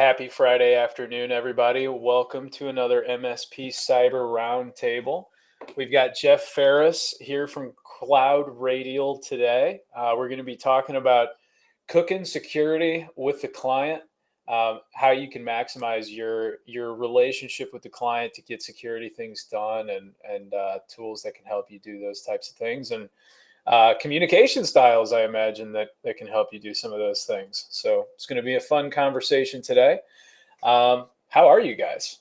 Happy Friday afternoon, everybody. Welcome to another MSP Cyber Roundtable. We've got Jeff Farris here from CloudRadial today. We're going to be talking about cooking security with the client, how you can maximize your relationship with the client to get security things done, and tools that can help you do those types of things, and communication styles, I imagine, that can help you do some of those things. So it's going to be a fun conversation today. How are you guys?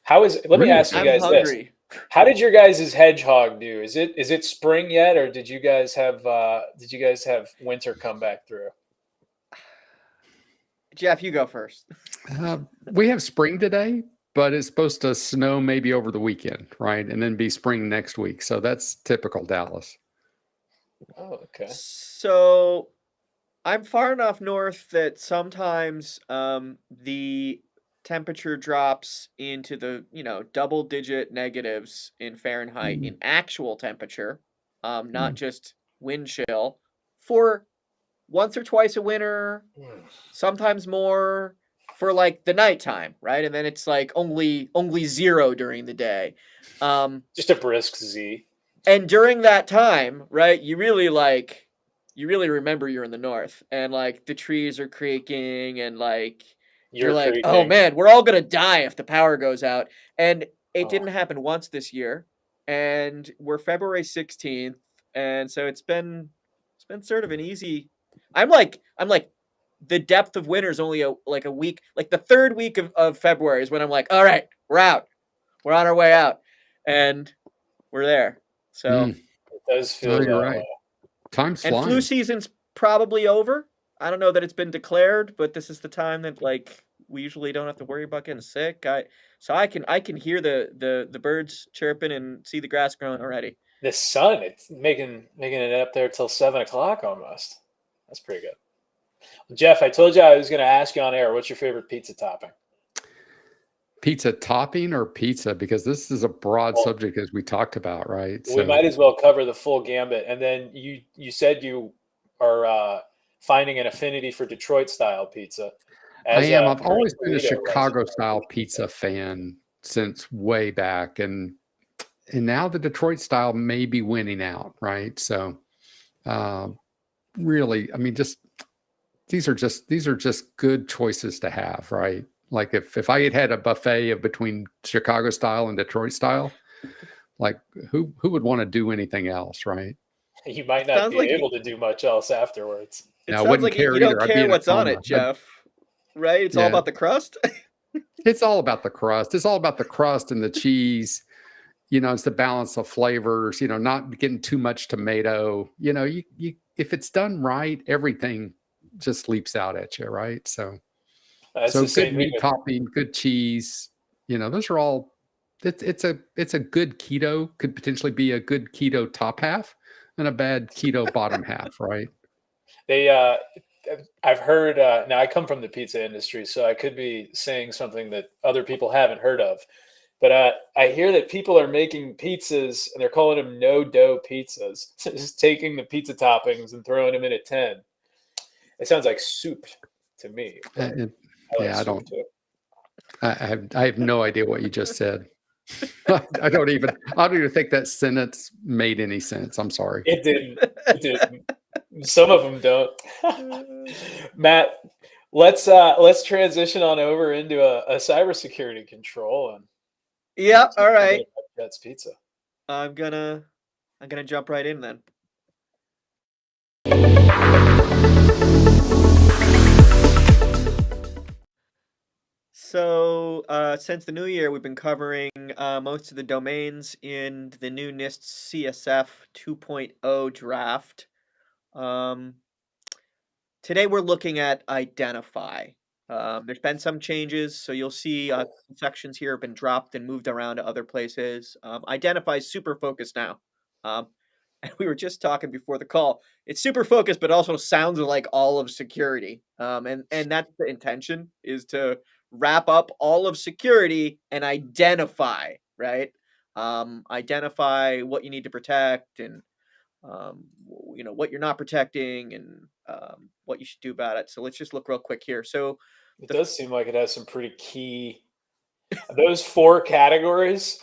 Let me ask you guys this. How did your guys' hedgehog do? Is it spring yet, or did you guys have winter come back through? Jeff, you go first. We have spring today, but it's supposed to snow maybe over the weekend, right? And then be spring next week. So that's typical Dallas. Oh, okay. So I'm far enough north that sometimes the temperature drops into the, double-digit negatives in Fahrenheit in actual temperature, not just wind chill, for once or twice a winter, sometimes more for like the nighttime, right? And then it's like only 0 during the day. Just a brisk Z. And during that time, right, you really remember you're in the north, and like the trees are creaking, and like you're like, creaking. Oh man, we're all gonna die if the power goes out. And it didn't happen once this year, and we're February 16th, and so it's been sort of an easy. I'm like the depth of winter is only a week. Like the third week of February is when I'm like, all right, we're out, we're on our way out, and we're there. So it does feel you're right. Time's flying. And flu season's probably over. I don't know that it's been declared, but this is the time that like we usually don't have to worry about getting sick. I can hear the birds chirping and see the grass growing already. The sun, it's making it up there till 7 o'clock almost. That's pretty good. Well, Jeff, I told you I was going to ask you on air, what's your favorite pizza topping? Pizza topping or pizza? Because this is a broad subject, as we talked about, right? We might as well cover the full gambit. And then you said you are finding an affinity for Detroit style pizza. I am. I've always been a Chicago style pizza fan since way back, and now the Detroit style may be winning out, right? So, really, I mean, these are just good choices to have, right? Like if I had a buffet of between Chicago style and Detroit style, like who would want to do anything else, right? You might not be able to do much else afterwards. It sounds like you don't care what's on it, Jeff. Right? It's all about the crust. It's all about the crust. It's all about the crust and the cheese. It's the balance of flavors. Not getting too much tomato. You if it's done right, everything just leaps out at you, right? So good meat topping, good cheese. Those are all. It's a good keto, could potentially be a good keto top half and a bad keto bottom half, right? I've heard. Now I come from the pizza industry, so I could be saying something that other people haven't heard of. But I hear that people are making pizzas and they're calling them no dough pizzas. Just taking the pizza toppings and throwing them in a 10. It sounds like soup to me. I don't. Too. I have no idea what you just said. I don't even think that sentence made any sense. I'm sorry. It didn't. Some of them don't. Matt, let's transition on over into a cybersecurity control and. Yeah. All right. That's pizza. I'm gonna jump right in then. So since the new year, we've been covering most of the domains in the new NIST CSF 2.0 draft. Today we're looking at identify. There's been some changes, so you'll see sections here have been dropped and moved around to other places. Identify is super focused now. And we were just talking before the call. It's super focused, but also sounds like all of security. And that's the intention, is to wrap up all of security and identify, right? Identify what you need to protect and what you're not protecting and what you should do about it. So let's just look real quick here. So It does seem like it has some pretty key. Those 4 categories.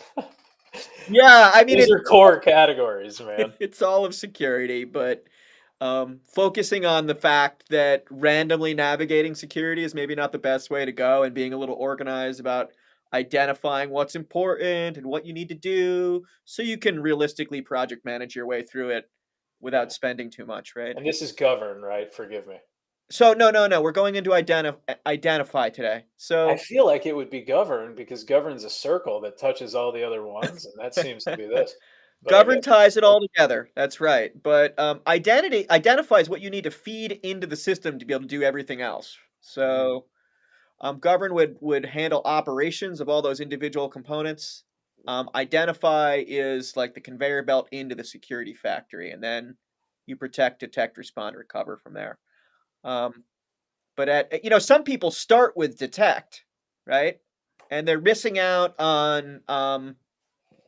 Yeah, I mean, those are core categories, man. It's all of security, but focusing on the fact that randomly navigating security is maybe not the best way to go, and being a little organized about identifying what's important and what you need to do so you can realistically project manage your way through it without spending too much, right? And this is govern, right? Forgive me. So no, we're going into identify today. I So feel like it would be govern because govern's a circle that touches all the other ones, and that seems to be this. But I govern guess ties it all together. That's right. But identity identifies what you need to feed into the system to be able to do everything else. So govern would handle operations of all those individual components. Identify is like the conveyor belt into the security factory, and then you protect, detect, respond, recover from there. Um, but some people start with detect, right? And they're missing out on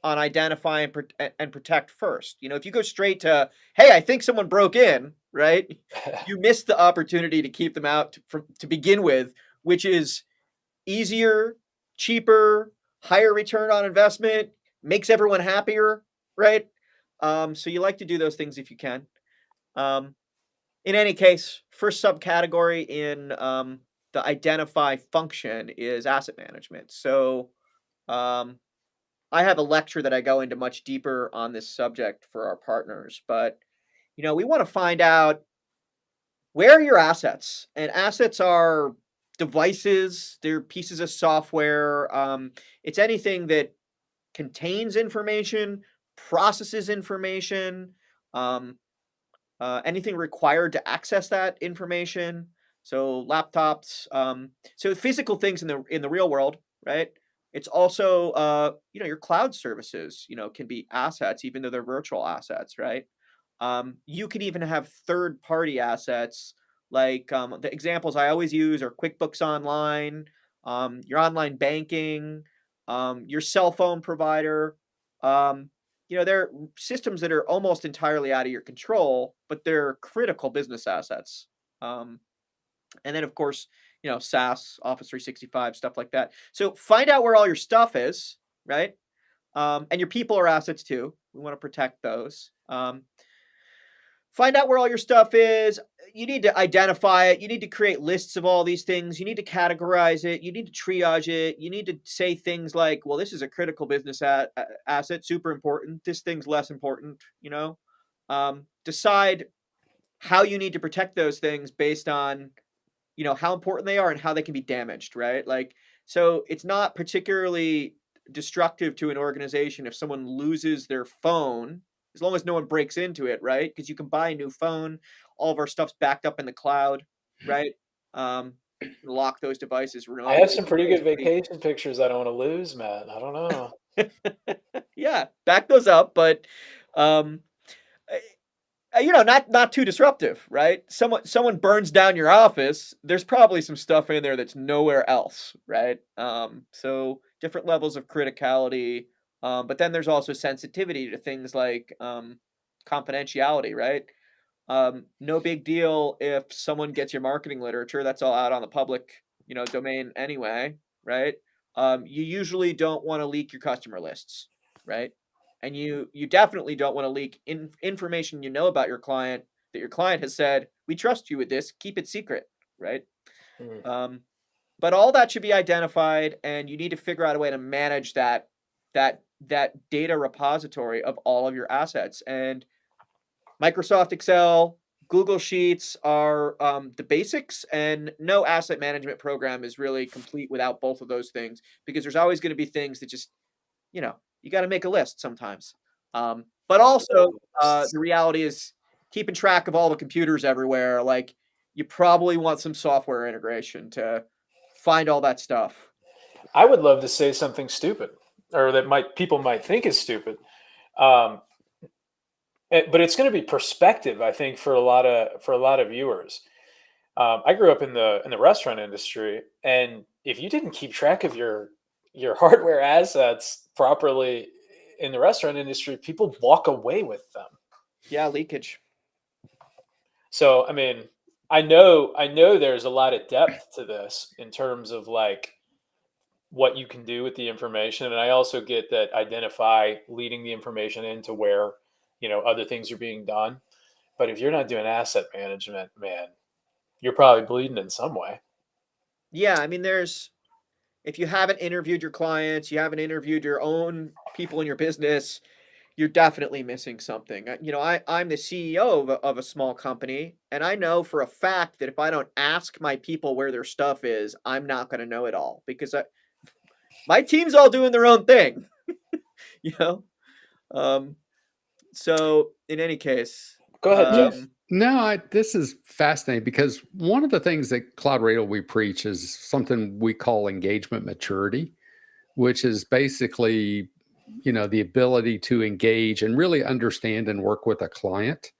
identify and protect first. If you go straight to, hey, I think someone broke in, right? You missed the opportunity to keep them out to begin with, which is easier, cheaper, higher return on investment, makes everyone happier, right? So you like to do those things if you can. In any case, first subcategory in the identify function is asset management. So um, I have a lecture that I go into much deeper on this subject for our partners, but we want to find out where are your assets, and assets are devices, they're pieces of software. It's anything that contains information, processes information, um, anything required to access that information. So laptops, so physical things in the real world, right? It's also your cloud services, can be assets, even though they're virtual assets, right? You can even have third party assets, like the examples I always use are QuickBooks Online, your online banking, your cell phone provider. Um, they're systems that are almost entirely out of your control, but they're critical business assets. Um, and then, of course, SaaS, Office 365, stuff like that. So find out where all your stuff is, right? And your people are assets too. We want to protect those. Find out where all your stuff is. You need to identify it. You need to create lists of all these things. You need to categorize it. You need to triage it. You need to say things like, well, this is a critical business asset, super important. This thing's less important, Decide how you need to protect those things based on, how important they are and how they can be damaged, right? Like, so it's not particularly destructive to an organization if someone loses their phone, as long as no one breaks into it, right? Because you can buy a new phone. All of our stuff's backed up in the cloud, right? Lock those devices I have remotely. some pretty good vacation pictures I don't want to lose, Matt. I don't know. Yeah, back those up, but not too disruptive, right? Someone burns down your office, there's probably some stuff in there that's nowhere else, right? So different levels of criticality, but then there's also sensitivity to things like confidentiality, right? No big deal if someone gets your marketing literature. That's all out on the public, domain anyway, right? You usually don't want to leak your customer lists, right? And you definitely don't want to leak information about your client that your client has said, we trust you with this, keep it secret, right? Mm. But all that should be identified, and you need to figure out a way to manage that data repository of all of your assets. And Microsoft Excel, Google Sheets are the basics, and no asset management program is really complete without both of those things, because there's always going to be things that just, you got to make a list sometimes. But also, the reality is keeping track of all the computers everywhere. Like, you probably want some software integration to find all that stuff. I would love to say something stupid, or that people might think is stupid. But it's going to be perspective, I think, for a lot of viewers. I grew up in the restaurant industry, and if you didn't keep track of your hardware assets properly in the restaurant industry, people walk away with them. Yeah, leakage. So, I mean, I know there's a lot of depth to this in terms of like what you can do with the information. And I also get that identify leading the information into where, other things are being done. But if you're not doing asset management, man, you're probably bleeding in some way. Yeah, I mean, if you haven't interviewed your clients, you haven't interviewed your own people in your business, you're definitely missing something. I'm the CEO of a small company, and I know for a fact that if I don't ask my people where their stuff is, I'm not going to know it all because my team's all doing their own thing, you know? So in any case, Go ahead, Jeff. No, this is fascinating because one of the things that CloudRadial we preach is something we call engagement maturity, which is basically, the ability to engage and really understand and work with a client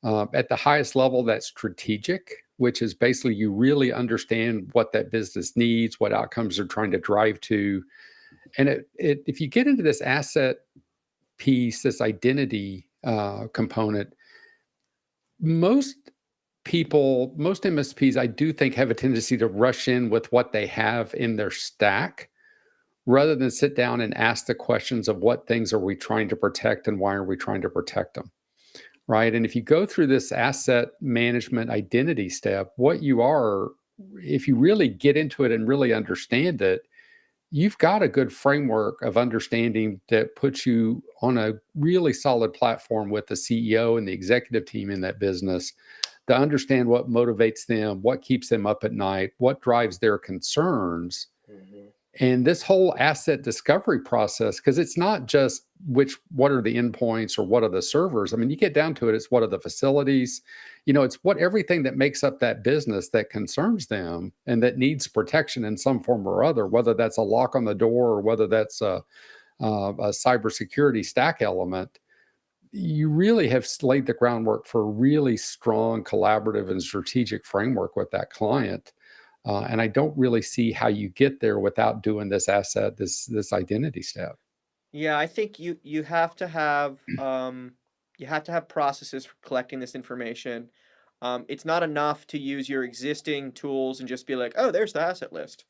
at the highest level. That's strategic, which is basically you really understand what that business needs, what outcomes they're trying to drive to. And if you get into this asset piece, this identity component, most MSPs, I do think, have a tendency to rush in with what they have in their stack rather than sit down and ask the questions of what things are we trying to protect and why are we trying to protect them, right? And if you go through this asset management identity step, if you really get into it and really understand it, you've got a good framework of understanding that puts you on a really solid platform with the CEO and the executive team in that business to understand what motivates them, what keeps them up at night, what drives their concerns. Mm-hmm. And this whole asset discovery process, because it's not just what are the endpoints or what are the servers. I mean, you get down to it, it's what are the facilities, it's what everything that makes up that business that concerns them and that needs protection in some form or other, whether that's a lock on the door or whether that's a cybersecurity stack element. You really have laid the groundwork for a really strong collaborative and strategic framework with that client. And I don't really see how you get there without doing this identity step. Yeah, I think you have to have processes for collecting this information. It's not enough to use your existing tools and just be like, oh, there's the asset list.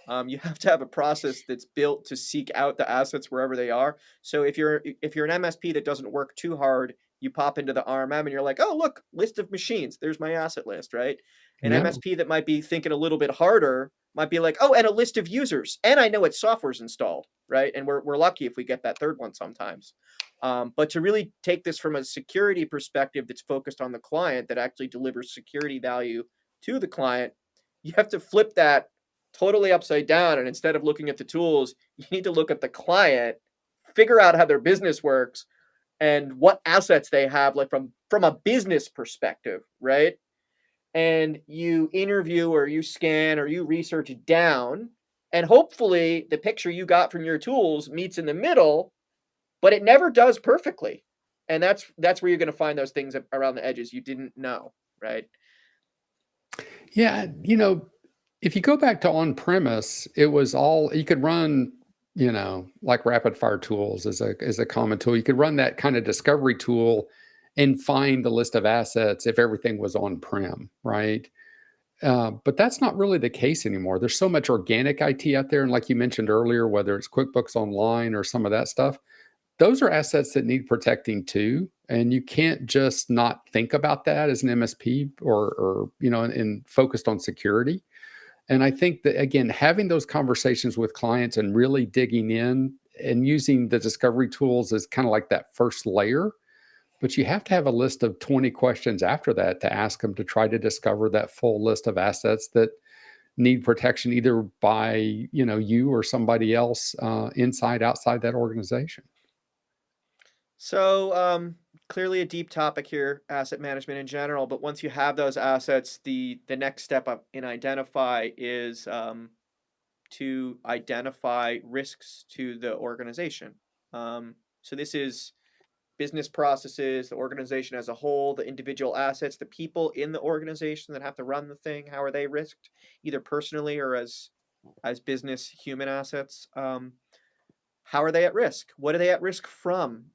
You have to have a process that's built to seek out the assets wherever they are. So if you're an MSP that doesn't work too hard, you pop into the RMM and you're like, oh, look, list of machines. There's my asset list, right? An Yeah. MSP that might be thinking a little bit harder might be like, oh, and a list of users, and I know what software's installed, right? And we're lucky if we get that third one sometimes. But to really take this from a security perspective that's focused on the client, that actually delivers security value to the client, you have to flip that totally upside down. And instead of looking at the tools, you need to look at the client, figure out how their business works and what assets they have, like from a business perspective, right? And you interview or you scan or you research down, and hopefully the picture you got from your tools meets in the middle, but it never does perfectly. And that's where you're going to find those things around the edges you didn't know, right? Yeah, if you go back to on-premise, it was all you could run, like rapid fire tools as a common tool. You could run that kind of discovery tool and find the list of assets if everything was on-prem, right? But that's not really the case anymore. There's so much organic IT out there. And like you mentioned earlier, whether it's QuickBooks Online or some of that stuff, those are assets that need protecting too. And you can't just not think about that as an MSP or and focused on security. And I think that, again, having those conversations with clients and really digging in and using the discovery tools is kind of like that first layer. But you have to have a list of 20 questions after that to ask them to try to discover that full list of assets that need protection either by, you or somebody else inside, outside that organization. So clearly a deep topic here, asset management in general. But once you have those assets, the next step up in identify is to identify risks to the organization. So this is business processes, the organization as a whole, the individual assets, the people in the organization that have to run the thing. How are they risked, either personally or as business human assets? How are they at risk? What are they at risk from?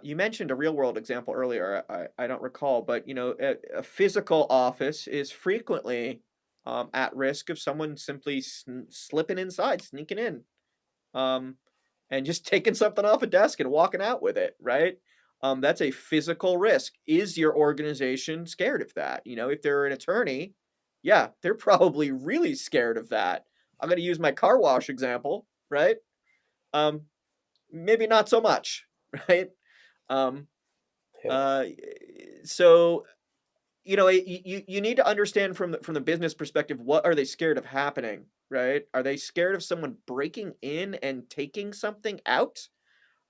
You mentioned a real world example earlier. I don't recall, but a physical office is frequently at risk of someone simply slipping inside, sneaking in, um, and just taking something off a desk and walking out with it, right? That's a physical risk. Is your organization scared of that? If they're an attorney, yeah, they're probably really scared of that. I'm going to use my car wash example, right? Um, Maybe not so much, right? Um, Yeah. uh, so you need to understand from the business perspective, what are they scared of happening, right? Are they scared of someone breaking in and taking something out?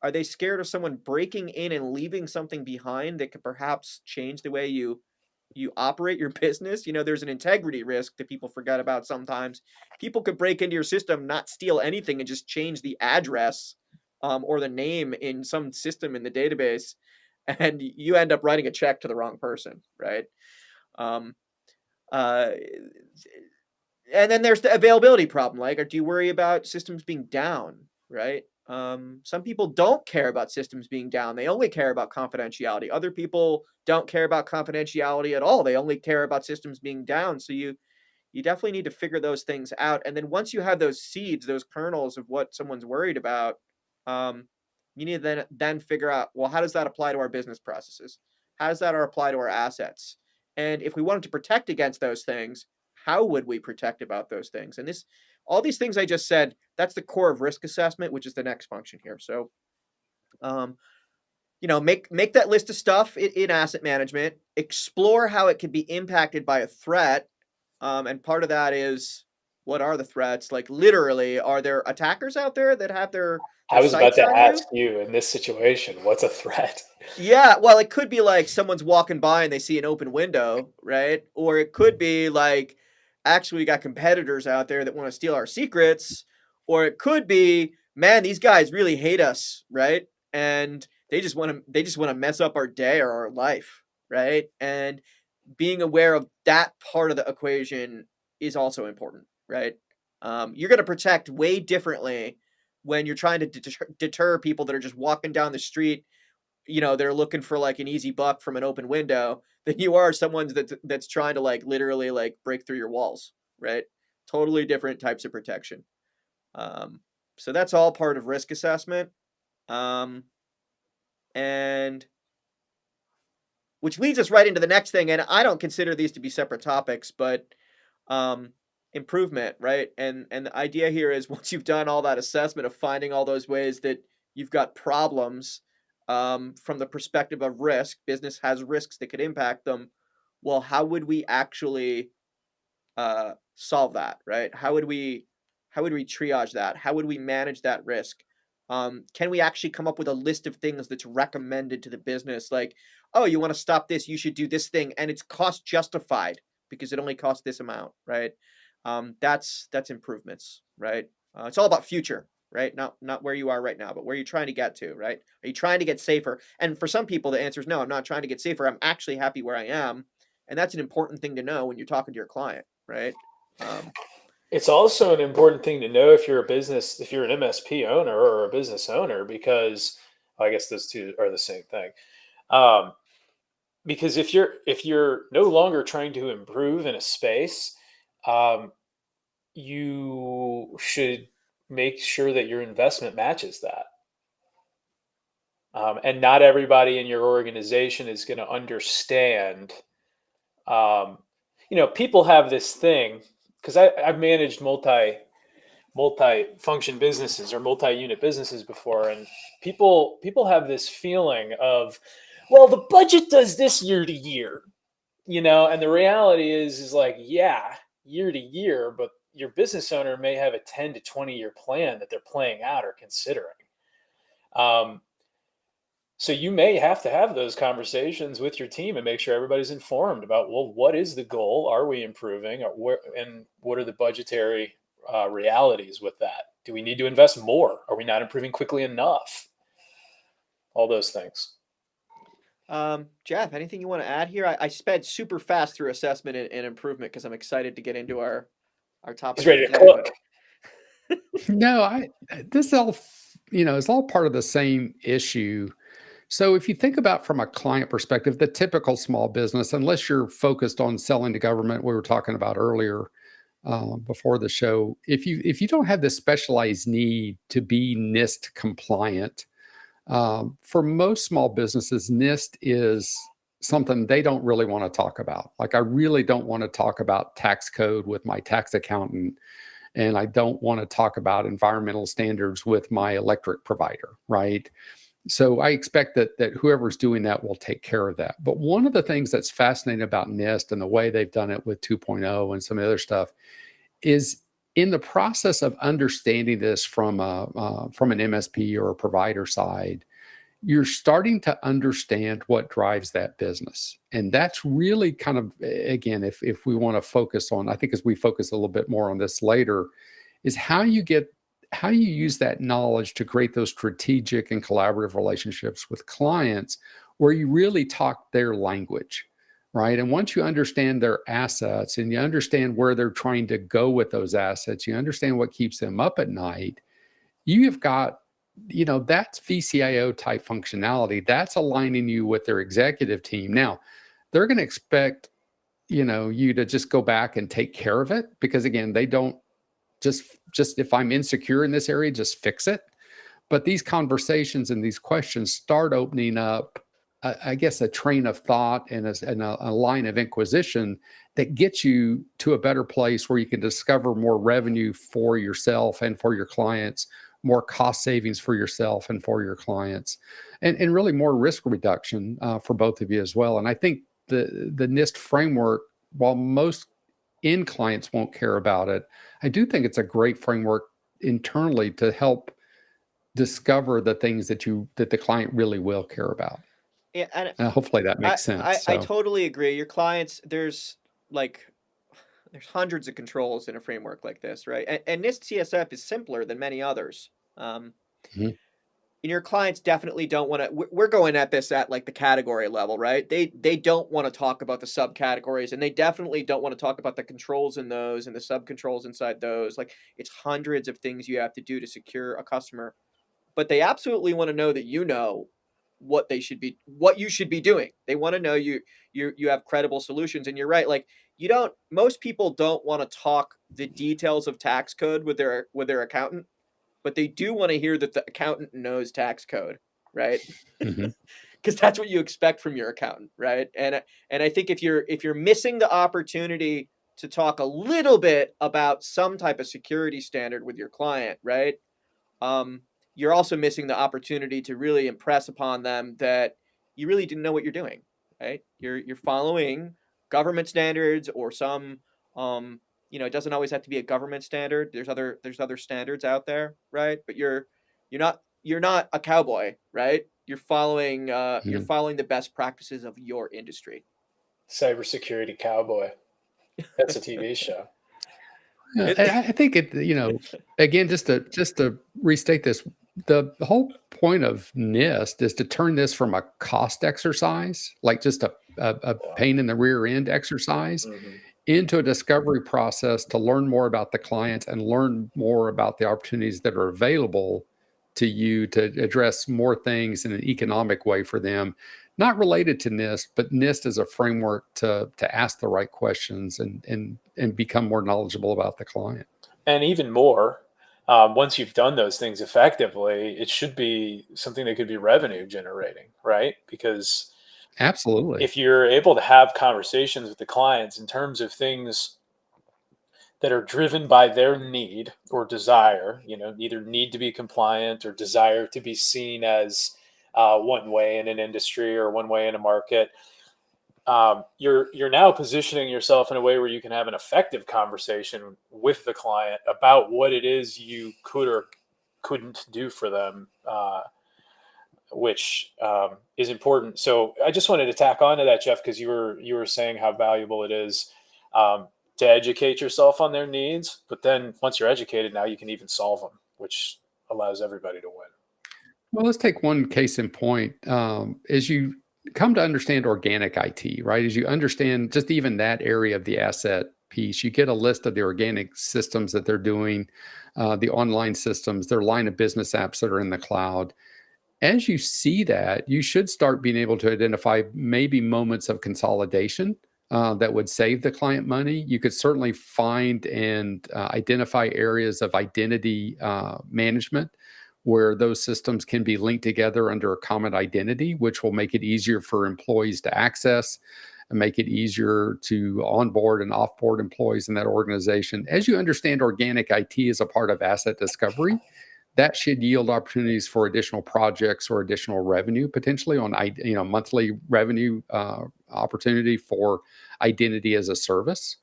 Are they scared of someone breaking in and leaving something behind that could perhaps change the way you operate your business? There's an integrity risk that people forget about sometimes. People could break into your system, not steal anything, and just change the address or the name in some system in the database, and you end up writing a check to the wrong person, right? Um, uh, and then there's the availability problem. Like, or do you worry about systems being down, right? Some people don't care about systems being down. They only care about confidentiality. Other people don't care about confidentiality at all. They only care about systems being down. So you definitely need to figure those things out. And then once you have those seeds, those kernels of what someone's worried about, um, you need to then figure out, well, how does that apply to our business processes? How does that apply to our assets? And if we wanted to protect against those things, how would we protect about those things? And all these things I just said, that's the core of risk assessment, which is the next function here. So, um, make that list of stuff in asset management, explore how it could be impacted by a threat. And part of that is, what are the threats? Like, literally, are there attackers out there that have their I was about sights to on you? ask you, in this situation, what's a threat? Yeah, well, it could be like someone's walking by and they see an open window, right? Or it could be like, actually, we got competitors out there that want to steal our secrets. Or it could be, man, these guys really hate us, right? And they just want to mess up our day or our life, right? And being aware of that part of the equation is also important, right? You're going to protect way differently when you're trying to deter people that are just walking down the street. They're looking for like an easy buck from an open window, than you are someone that's trying to like literally like break through your walls, right? Totally different types of protection. Um, so that's all part of risk assessment. Um, and which leads us right into the next thing. And I don't consider these to be separate topics, but um, improvement, right? And the idea here is, once you've done all that assessment of finding all those ways that you've got problems from the perspective of risk, business has risks that could impact them. Well, how would we actually solve that, right? How would we triage that? How would we manage that risk? Can we actually come up with a list of things that's recommended to the business? Like, oh, you want to stop this, you should do this thing, and it's cost justified because it only costs this amount, right? That's improvements, right? It's all about future, right? Not where you are right now, but where you're trying to get to, right? Are you trying to get safer? And for some people, the answer is no. I'm not trying to get safer. I'm actually happy where I am, and that's an important thing to know when you're talking to your client, right? Um, It's also an important thing to know if you're if you're an MSP owner or a business owner, because I guess those two are the same thing. Um, because if you're no longer trying to improve in a space, um, you should make sure that your investment matches that. And not everybody in your organization is going to understand. Um, People have this thing, because I've managed multi-function businesses or multi-unit businesses before, and people have this feeling of, well, the budget does this year to year, and the reality is like, yeah, year to year, but your business owner may have a 10 to 20-year plan that they're playing out or considering. So you may have to have those conversations with your team and make sure everybody's informed about, well, what is the goal? Are we improving? And what are the budgetary realities with that? Do we need to invest more? Are we not improving quickly enough? All those things. Jeff, anything you want to add here? I sped super fast through assessment and improvement because I'm excited to get into our topic. He's ready to cook. No, this all, it's all part of the same issue. So if you think about from a client perspective, the typical small business, unless you're focused on selling to government, we were talking about earlier before the show, if you don't have this specialized need to be NIST compliant, for most small businesses, NIST is something they don't really want to talk about. Like, I really don't want to talk about tax code with my tax accountant, and I don't want to talk about environmental standards with my electric provider, right? So I expect that whoever's doing that will take care of that. But one of the things that's fascinating about NIST and the way they've done it with 2.0 and some other stuff is in the process of understanding this from an MSP or a provider side, you're starting to understand what drives that business. And that's really kind of, again, if we want to focus on, I think as we focus a little bit more on this later, is how you use that knowledge to create those strategic and collaborative relationships with clients where you really talk their language, right? And once you understand their assets and you understand where they're trying to go with those assets, you understand what keeps them up at night, you've got, that's VCIO type functionality. That's aligning you with their executive team. Now, they're going to expect, you to just go back and take care of it because, again, they don't just if I'm insecure in this area, just fix it. But these conversations and these questions start opening up, I guess, a train of thought and a line of inquisition that gets you to a better place where you can discover more revenue for yourself and for your clients, more cost savings for yourself and for your clients, and really more risk reduction for both of you as well. And I think the NIST framework, while most end clients won't care about it, I do think it's a great framework internally to help discover the things that the client really will care about. Yeah, and Hopefully that makes sense. I totally agree. Your clients, there's hundreds of controls in a framework like this, right? And NIST CSF is simpler than many others. And your clients definitely don't want to. We're going at this at like the category level, right? They don't want to talk about the subcategories, and they definitely don't want to talk about the controls in those and the subcontrols inside those. Like, it's hundreds of things you have to do to secure a customer, but they absolutely want to know that what you should be doing. They want to know you have credible solutions. And you're right. Like, most people don't want to talk the details of tax code with their accountant, but they do want to hear that the accountant knows tax code, right? Because that's what you expect from your accountant, right? And I think if you're missing the opportunity to talk a little bit about some type of security standard with your client, right? You're also missing the opportunity to really impress upon them that you really didn't know what you're doing, right? You're following government standards or some, it doesn't always have to be a government standard. There's other standards out there, right? But you're not a cowboy, right? You're following the best practices of your industry. Cybersecurity cowboy. That's a TV show. Yeah, I think it, again, just to restate this, the whole point of NIST is to turn this from a cost exercise, like just a pain in the rear end exercise, into a discovery process to learn more about the clients and learn more about the opportunities that are available to you to address more things in an economic way for them, not related to NIST, but NIST is a framework to ask the right questions and become more knowledgeable about the client. And even more, once you've done those things effectively, it should be something that could be revenue generating, right? Because absolutely, if you're able to have conversations with the clients in terms of things that are driven by their need or desire, either need to be compliant or desire to be seen as one way in an industry or one way in a market, you're now positioning yourself in a way where you can have an effective conversation with the client about what it is you could or couldn't do for them, which is important. So I just wanted to tack on to that, Jeff, because you were saying how valuable it is to educate yourself on their needs, but then once you're educated, now you can even solve them, which allows everybody to win. Well, let's take one case in point. As you come to understand organic IT, right? As you understand just even that area of the asset piece, you get a list of the organic systems that they're doing, the online systems, their line of business apps that are in the cloud. as you see that, you should start being able to identify maybe moments of consolidation that would save the client money. You could certainly find and identify areas of identity management where those systems can be linked together under a common identity, which will make it easier for employees to access and make it easier to onboard and offboard employees in that organization. As you understand organic IT as a part of asset discovery, that should yield opportunities for additional projects or additional revenue, potentially on monthly revenue opportunity for identity as a service,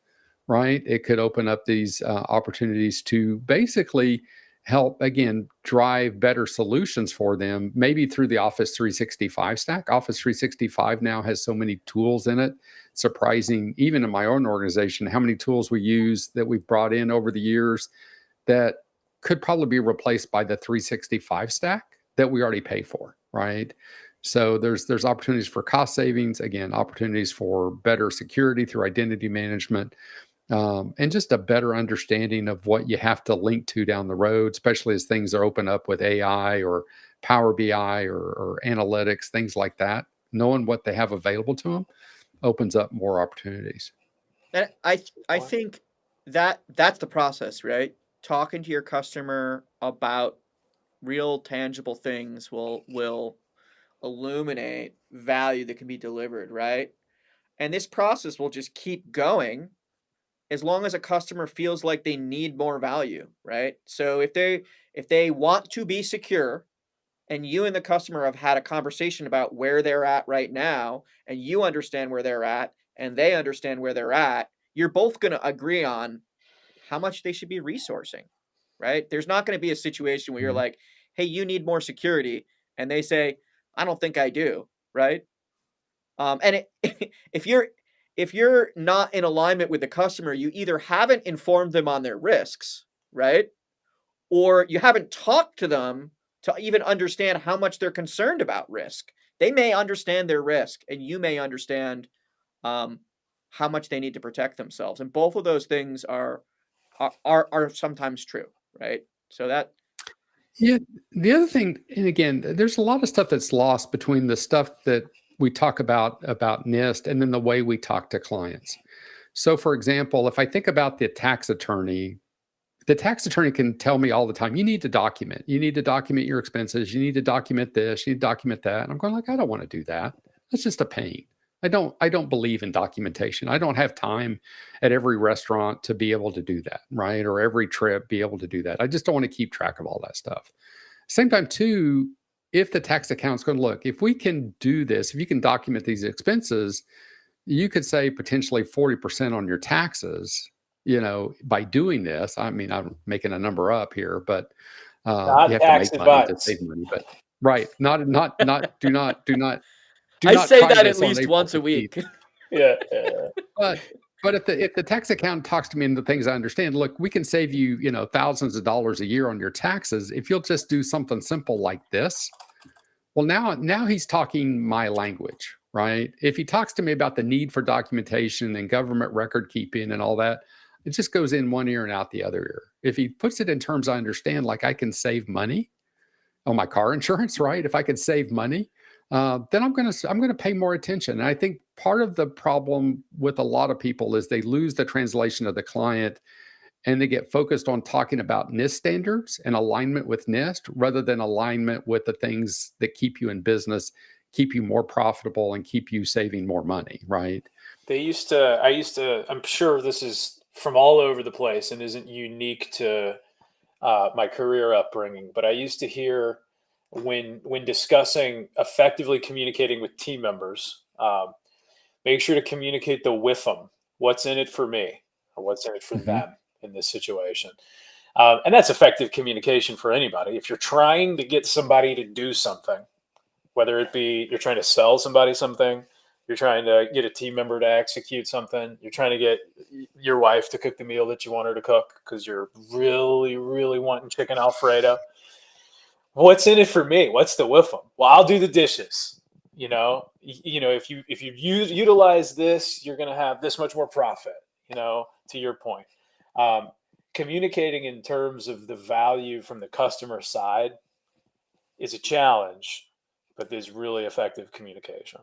right? It could open up these opportunities to basically help, again, drive better solutions for them, maybe through the Office 365 stack. Office 365 now has so many tools in it. Surprising, even in my own organization, how many tools we use that we've brought in over the years that could probably be replaced by the 365 stack that we already pay for, right? So there's opportunities for cost savings, again, opportunities for better security through identity management, and just a better understanding of what you have to link to down the road, especially as things are open up with AI or Power BI or analytics, things like that. Knowing what they have available to them opens up more opportunities. And I think that's the process, right? Talking to your customer about real tangible things will illuminate value that can be delivered, right? And this process will just keep going as long as a customer feels like they need more value, right? So if they want to be secure and you and the customer have had a conversation about where they're at right now and you understand where they're at and they understand where they're at, you're both going to agree on how much they should be resourcing, right? There's not going to be a situation where you're Mhm. like, "Hey, you need more security." And they say, "I don't think I do." Right? And if you're not in alignment with the customer, you either haven't informed them on their risks, right? Or you haven't talked to them to even understand how much they're concerned about risk. They may understand their risk, and you may understand um, how much they need to protect themselves. And both of those things are sometimes true, right? So that Yeah. The other thing, and again, there's a lot of stuff that's lost between the stuff that we talk about NIST and then the way we talk to clients. So, for example, if I think about the tax attorney can tell me all the time, you need to document. You need to document your expenses. You need to document this. You need to document that. And I'm going like, I don't want to do that. That's just a pain. I don't believe in documentation. I don't have time at every restaurant to be able to do that, right? Or every trip be able to do that. I just don't want to keep track of all that stuff. Same time too, if the tax account's going to look, if we can do this, if you can document these expenses, you could say potentially 40% on your taxes, by doing this. I mean, I'm making a number up here, but you Not have to tax make money to advice. save money. But right, do I not say try that at this on least April once a 15th. week. Yeah. But if the tax accountant talks to me and the things I understand, look, we can save you, thousands of dollars a year on your taxes if you'll just do something simple like this. Well, now he's talking my language, right? If he talks to me about the need for documentation and government record keeping and all that, it just goes in one ear and out the other ear. If he puts it in terms I understand, like I can save money on my car insurance, right? If I could save money, then I'm gonna pay more attention. And I think part of the problem with a lot of people is they lose the translation of the client and they get focused on talking about NIST standards and alignment with NIST rather than alignment with the things that keep you in business, keep you more profitable, and keep you saving more money, right? I'm sure this is from all over the place and isn't unique to my career upbringing, but I used to hear when discussing effectively communicating with team members, make sure to communicate the with them. What's in it for me, or what's in it for Hmm. them in this situation, and that's effective communication for anybody. If you're trying to get somebody to do something, whether it be you're trying to sell somebody something, you're trying to get a team member to execute something, you're trying to get your wife to cook the meal that you want her to cook because you're really, really wanting chicken Alfredo. What's in it for me? What's the with them? Well, I'll do the dishes. If you utilize this, you're going to have this much more profit. To your point, um, communicating in terms of the value from the customer side is a challenge, but there's really effective communication.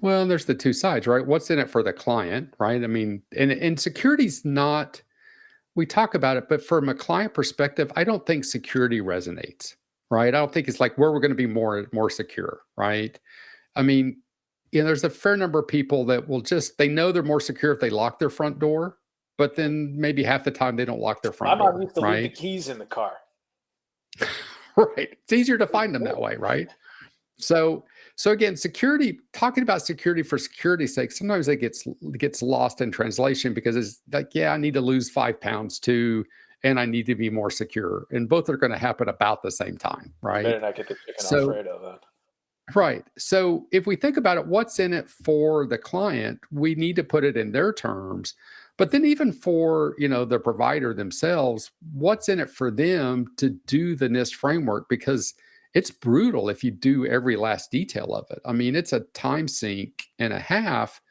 Well, there's the two sides, right? What's in it for the client, right? I mean, and security's not, we talk about it, but from a client perspective, I don't think security resonates, right? I don't think it's like where we're going to be more secure, right? I mean, there's a fair number of people that will just, they know they're more secure if they lock their front door, but then maybe half the time they don't lock their front My mom door, used to leave the right? keys in the car. Right. It's easier to find them that way, right? So again, security, talking about security for security's sake, sometimes it gets lost in translation because it's like, yeah, I need to lose 5 pounds too, and I need to be more secure. And both are going to happen about the same time, right? Better not get the chicken So, Alfredo then. right. So if we think about it, what's in it for the client, we need to put it in their terms. But then even for, the provider themselves, what's in it for them to do the NIST framework? Because it's brutal if you do every last detail of it. I mean, it's a time sink and a half.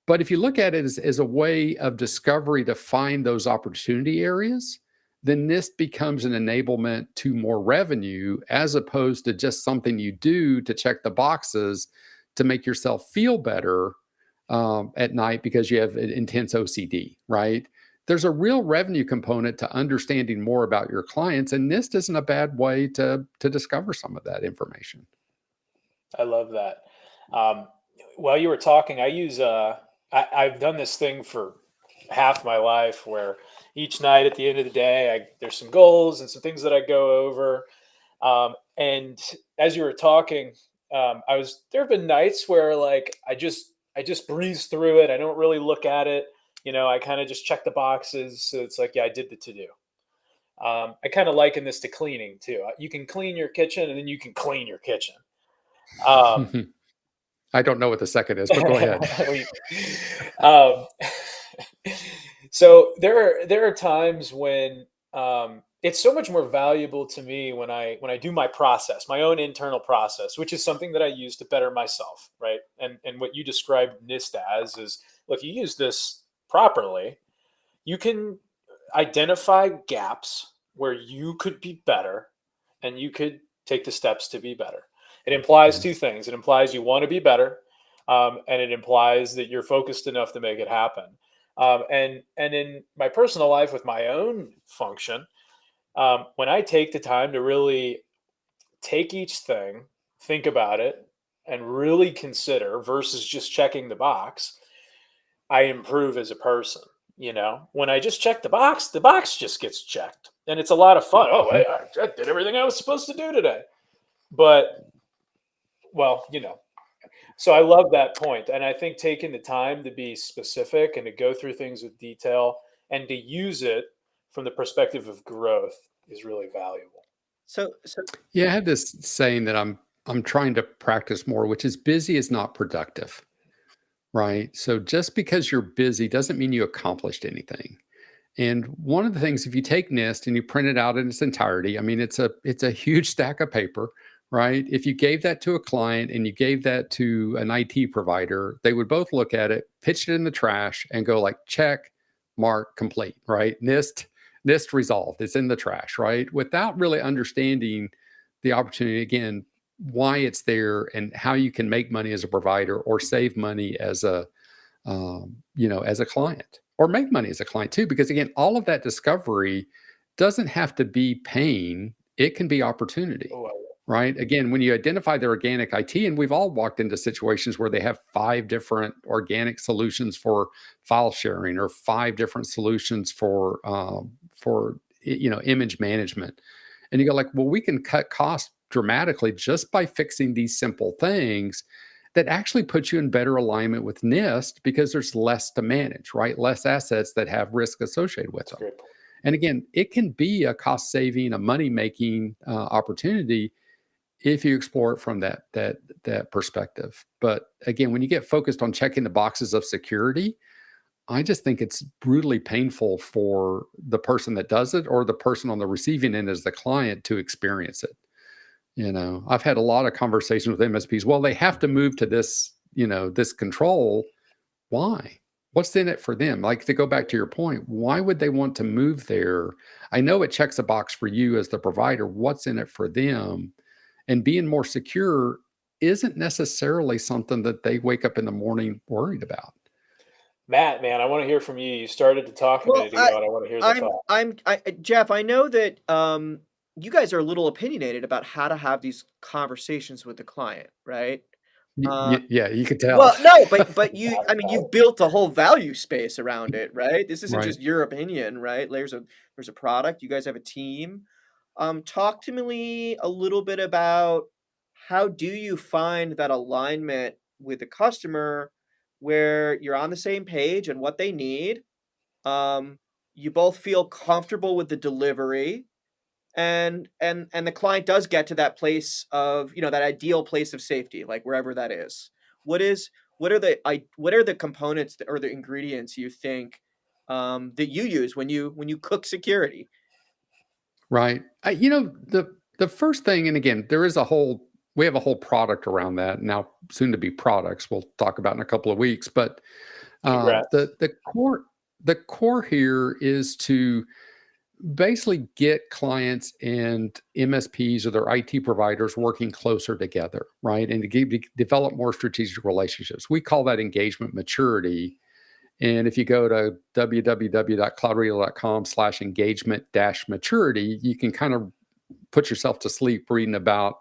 But if you look at it as a way of discovery to find those opportunity areas, then NIST becomes an enablement to more revenue as opposed to just something you do to check the boxes to make yourself feel better at night because you have an intense OCD, right? There's a real revenue component to understanding more about your clients, and NIST isn't a bad way to discover some of that information. I love that. While you were talking, I've done this thing for half my life where each night at the end of the day, there's some goals and some things that I go over. And as you were talking, there have been nights where like I just breeze through it. I don't really look at it. I kind of just check the boxes. So it's like, yeah, I did the to-do. I kind of liken this to cleaning too. You can clean your kitchen and then you can clean your kitchen. I don't know what the second is, but go ahead. So there are times when it's so much more valuable to me when I do my process, my own internal process, which is something that I use to better myself, right? And what you described NIST as is, look, you use this properly, you can identify gaps where you could be better, and you could take the steps to be better. It implies two things. It implies you want to be better, and it implies that you're focused enough to make it happen. And in my personal life with my own function, when I take the time to really take each thing, think about it, and really consider versus just checking the box, I improve as a person. When I just check the box just gets checked, and it's a lot of fun. Oh, I did everything I was supposed to do today. But, well, so I love that point. And I think taking the time to be specific and to go through things with detail and to use it from the perspective of growth is really valuable. So Yeah, I have this saying that I'm trying to practice more, which is busy is not productive, right? So just because you're busy doesn't mean you accomplished anything. And one of the things, if you take NIST and you print it out in its entirety, I mean, it's a huge stack of paper, right? If you gave that to a client and you gave that to an IT provider, they would both look at it, pitch it in the trash, and go like, check, mark, complete, right? NIST resolved. It's in the trash, right? Without really understanding the opportunity, again, why it's there and how you can make money as a provider or save money as a as a client, or make money as a client too. Because again, all of that discovery doesn't have to be pain; it can be opportunity. Right. Again, when you identify the organic IT, and we've all walked into situations where they have 5 different organic solutions for file sharing or 5 different solutions for image management, and you go like, well, we can cut costs dramatically just by fixing these simple things that actually puts you in better alignment with NIST because there's less to manage, right? Less assets that have risk associated with them. And again, it can be a cost saving, a money making opportunity if you explore it from that perspective. But again, when you get focused on checking the boxes of security, I just think it's brutally painful for the person that does it or the person on the receiving end as the client to experience it. I've had a lot of conversations with MSPs. Well, they have to move to this, this control. Why? What's in it for them? Like, to go back to your point, why would they want to move there? I know it checks a box for you as the provider. What's in it for them? And being more secure isn't necessarily something that they wake up in the morning worried about. Matt, man, I want to hear from you. You started to talk a minute ago, and I want to hear the thought. Jeff, I know that you guys are a little opinionated about how to have these conversations with the client, right? Yeah, you could tell. Well, no, but you've built a whole value space around it, right? This isn't Right. just your opinion, right? There's a product. You guys have a team. Talk to me a little bit about how do you find that alignment with the customer where you're on the same page and what they need. You both feel comfortable with the delivery, and the client does get to that place of, that ideal place of safety, like wherever that is. What are the components or the ingredients you think that you use when you cook security? Right. The first thing, and again, we have a whole product around that now, soon to be products we'll talk about in a couple of weeks. But the core here is to basically get clients and MSPs or their IT providers working closer together, right? And to develop more strategic relationships. We call that engagement maturity. And if you go to www.cloudradial.com/engagement-maturity, you can kind of put yourself to sleep reading about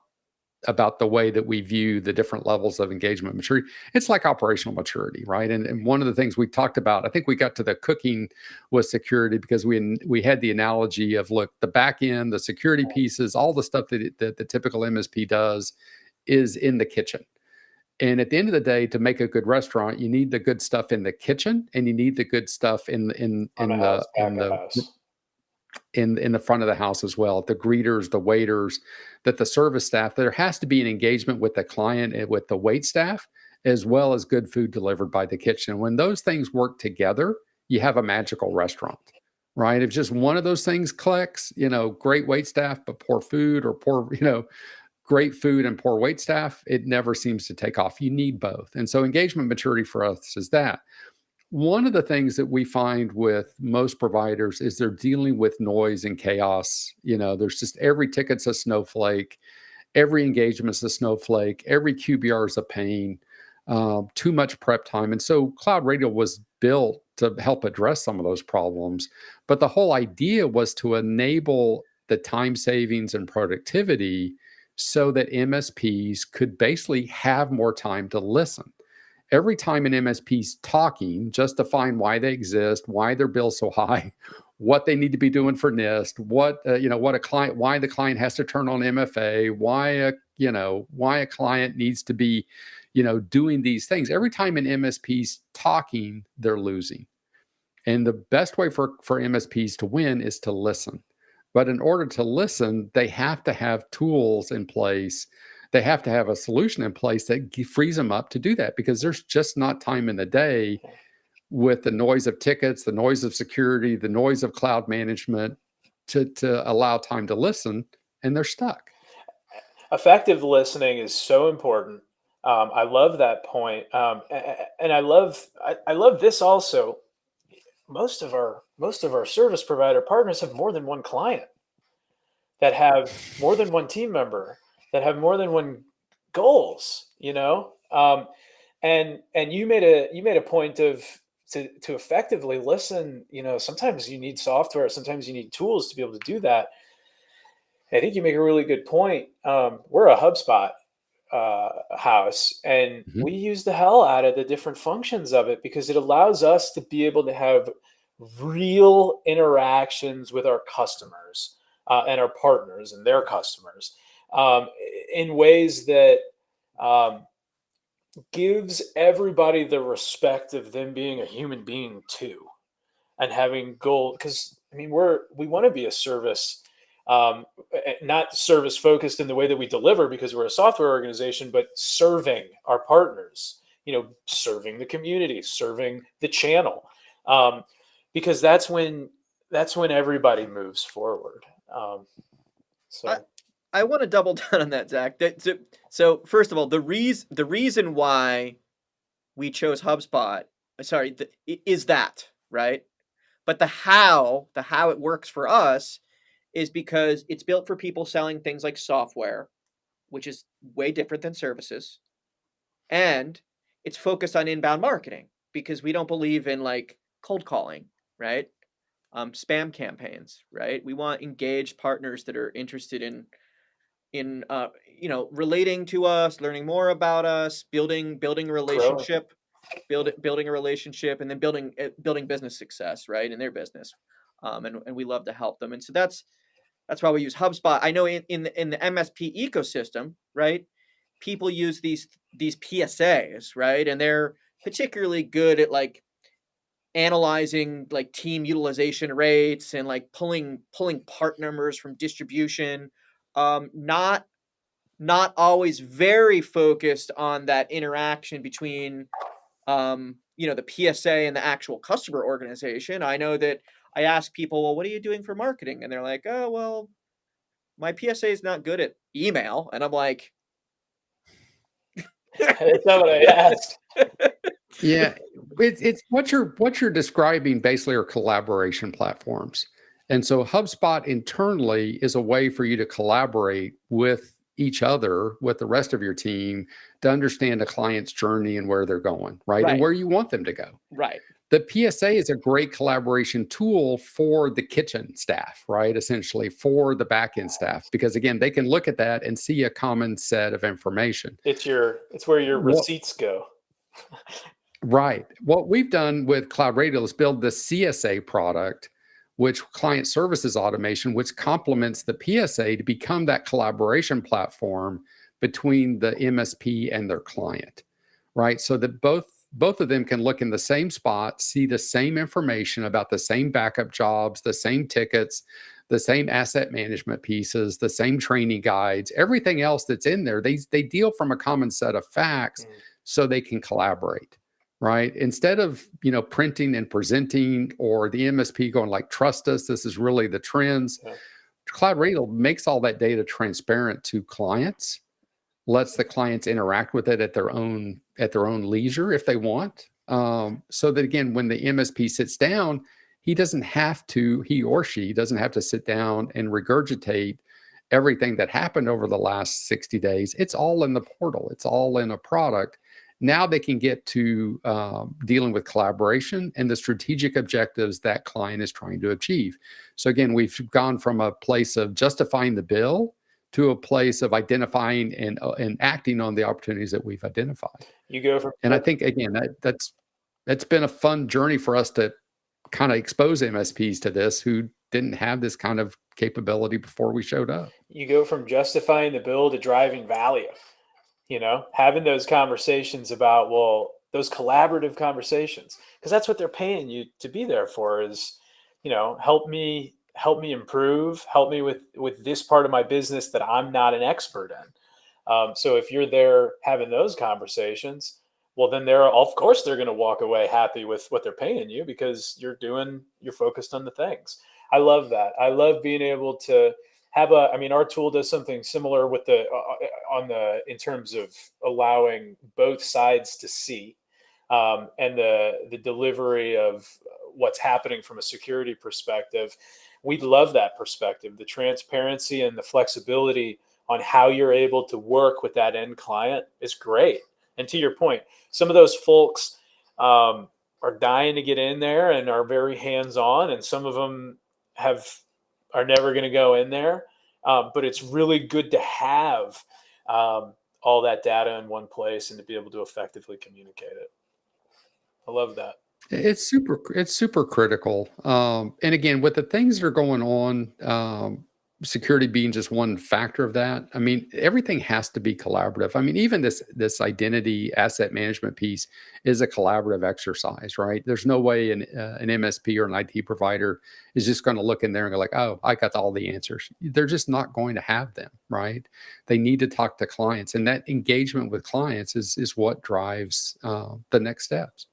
the way that we view the different levels of engagement maturity. It's like operational maturity, right? And one of the things we talked about, I think we got to the cooking was security, because we had the analogy of, look, the back end, the security pieces, all the stuff that the typical MSP does is in the kitchen. And at the end of the day, to make a good restaurant, you need the good stuff in the kitchen, and you need the good stuff in the front of the house as well. The greeters, the waiters, that the service staff. There has to be an engagement with the client and with the wait staff, as well as good food delivered by the kitchen. When those things work together, you have a magical restaurant, right? If just one of those things clicks, great wait staff but poor food, or poor, great food and poor wait staff, it never seems to take off. You need both. And so engagement maturity for us is that. One of the things that we find with most providers is they're dealing with noise and chaos. There's just every ticket's a snowflake, every engagement's a snowflake, every QBR is a pain, too much prep time. And so CloudRadial was built to help address some of those problems. But the whole idea was to enable the time savings and productivity so that MSPs could basically have more time to listen. Every time an MSP's talking, just to find why they exist, why their bill's so high, what they need to be doing for NIST, why the client has to turn on MFA, why a client needs to be, doing these things. Every time an MSP's talking, they're losing. And the best way for MSPs to win is to listen. But in order to listen, they have to have tools in place. They have to have a solution in place that frees them up to do that, because there's just not time in the day with the noise of tickets, the noise of security, the noise of cloud management to allow time to listen, and they're stuck. Effective listening is so important. I love that point. And I love this also. Most of our service provider partners have more than one client, that have more than one team member, that have more than one goals, and you made a point to effectively listen. Sometimes you need software, sometimes you need tools to be able to do that. I think you make a really good point. We're a HubSpot house, and we use the hell out of the different functions of it, because it allows us to be able to have real interactions with our customers and our partners and their customers in ways that gives everybody the respect of them being a human being too, and having goal. Because we want to be a service, not service focused in the way that we deliver, because we're a software organization, but serving our partners, serving the community, serving the channel, because that's when everybody moves forward. I want to double down on that, Zach. So first of all, the reason why we chose HubSpot, is that, right? But the how it works for us is because it's built for people selling things like software, which is way different than services. And it's focused on inbound marketing because we don't believe in like cold calling, right? Spam campaigns, right? We want engaged partners that are interested in relating to us, learning more about us, building a Growing. relationship, building a relationship, and then building business success, right, in their business. And we love to help them. And so that's why we use HubSpot. I know in the MSP ecosystem, right, people use these PSAs, right, and they're particularly good at like analyzing like team utilization rates and like pulling part numbers from distribution. Not always very focused on that interaction between the PSA and the actual customer organization. I know that I ask people, well, what are you doing for marketing? And they're like, oh, well, my PSA is not good at email. And I'm like, That's not what I asked. Yeah, it's what you're describing basically are collaboration platforms. And so HubSpot internally is a way for you to collaborate with each other, with the rest of your team, to understand a client's journey and where they're going, right? And Right. where you want them to go. Right. The PSA is a great collaboration tool for the kitchen staff, right? Essentially for the back-end staff, because again, they can look at that and see a common set of information. It's where your What- receipts go. Right. What we've done with CloudRadial is build the CSA product, which client services automation, which complements the PSA to become that collaboration platform between the MSP and their client, right? So that both of them can look in the same spot, see the same information about the same backup jobs, the same tickets, the same asset management pieces, the same training guides, everything else that's in there. They deal from a common set of facts so they can collaborate. Right. Instead of, printing and presenting or the MSP going like, trust us, this is really the trends. Yeah. CloudRadial makes all that data transparent to clients, lets the clients interact with it at their own leisure if they want. So that again, when the MSP sits down, he or she doesn't have to sit down and regurgitate everything that happened over the last 60 days. It's all in the portal. It's all in a product. Now they can get to dealing with collaboration and the strategic objectives that client is trying to achieve. So again, we've gone from a place of justifying the bill to a place of identifying and acting on the opportunities that we've identified. You go from, and I think again that's been a fun journey for us to kind of expose MSPs to this who didn't have this kind of capability before we showed up. You go from justifying the bill to driving value. Having those conversations about, those collaborative conversations, because that's what they're paying you to be there for is, help me improve, help me with this part of my business that I'm not an expert in. So if you're there having those conversations, well, then of course they're going to walk away happy with what they're paying you because you're focused on the things. I love that. I love being able to have our tool does something similar with in terms of allowing both sides to see, and the delivery of what's happening from a security perspective. We love that perspective, the transparency and the flexibility on how you're able to work with that end client is great. And to your point, some of those folks are dying to get in there and are very hands-on, and some of them are never going to go in there. But it's really good to have all that data in one place and to be able to effectively communicate it. I love that. It's super critical. And again, with the things that are going on, security being just one factor of that. I mean, everything has to be collaborative. I mean, even this identity asset management piece is a collaborative exercise, right? There's no way an MSP or an IT provider is just going to look in there and go like, oh, I got all the answers. They're just not going to have them, right? They need to talk to clients, and that engagement with clients is what drives the next steps.